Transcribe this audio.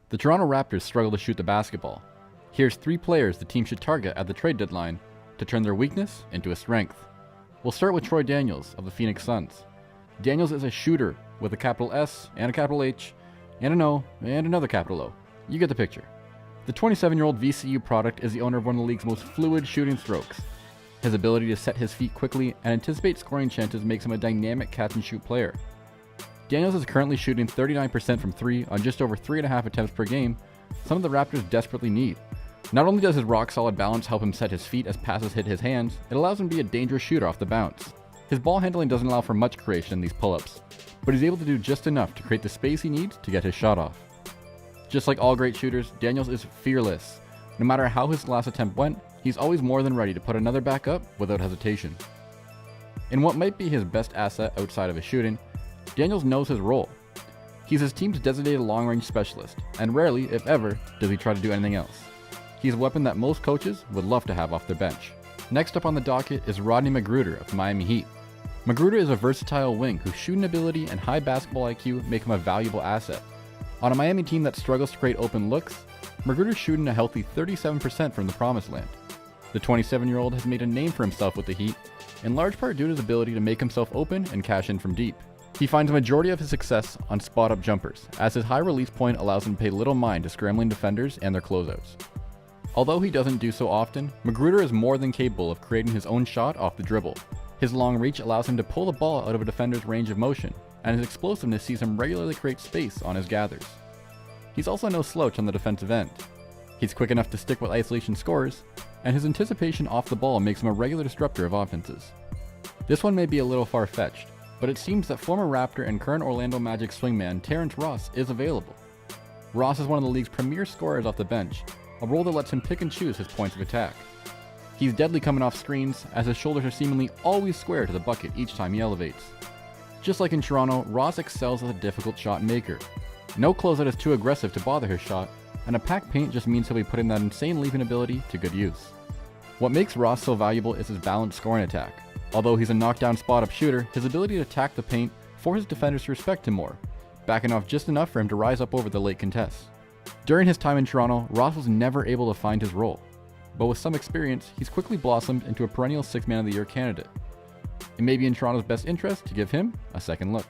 The Toronto Raptors struggle to shoot the basketball. Here's 3 players the team should target at the trade deadline to turn their weakness into a strength. We'll start with Troy Daniels of the Phoenix Suns. Daniels is a shooter with a capital S and a capital H and an O and another capital O. You get the picture. The 27-year-old VCU product is the owner of one of the league's most fluid shooting strokes. His ability to set his feet quickly and anticipate scoring chances makes him a dynamic catch-and-shoot player. Daniels is currently shooting 39% from 3 on just over 3.5 attempts per game, something the Raptors desperately need. Not only does his rock-solid balance help him set his feet as passes hit his hands, it allows him to be a dangerous shooter off the bounce. His ball handling doesn't allow for much creation in these pull-ups, but he's able to do just enough to create the space he needs to get his shot off. Just like all great shooters, Daniels is fearless. No matter how his last attempt went, he's always more than ready to put another back up without hesitation. In what might be his best asset outside of his shooting, Daniels knows his role. He's his team's designated long-range specialist, and rarely, if ever, does he try to do anything else. He's a weapon that most coaches would love to have off their bench. Next up on the docket is Rodney McGruder of the Miami Heat. McGruder is a versatile wing whose shooting ability and high basketball IQ make him a valuable asset. On a Miami team that struggles to create open looks, McGruder's shooting a healthy 37% from the promised land. The 27-year-old has made a name for himself with the Heat, in large part due to his ability to make himself open and cash in from deep. He finds a majority of his success on spot-up jumpers, as his high release point allows him to pay little mind to scrambling defenders and their closeouts. Although he doesn't do so often, McGruder is more than capable of creating his own shot off the dribble. His long reach allows him to pull the ball out of a defender's range of motion, and his explosiveness sees him regularly create space on his gathers. He's also no slouch on the defensive end. He's quick enough to stick with isolation scores, and his anticipation off the ball makes him a regular disruptor of offenses. This one may be a little far-fetched, but it seems that former Raptor and current Orlando Magic swingman Terrence Ross is available. Ross is one of the league's premier scorers off the bench, a role that lets him pick and choose his points of attack. He's deadly coming off screens, as his shoulders are seemingly always square to the bucket each time he elevates. Just like in Toronto, Ross excels as a difficult shot maker. No closeout is too aggressive to bother his shot, and a packed paint just means he'll be putting that insane leaping ability to good use. What makes Ross so valuable is his balanced scoring attack. Although he's a knockdown spot-up shooter, his ability to attack the paint forces defenders to respect him more, backing off just enough for him to rise up over the late contests. During his time in Toronto, Ross was never able to find his role, but with some experience, he's quickly blossomed into a perennial 6th Man of the Year candidate. It may be in Toronto's best interest to give him a second look.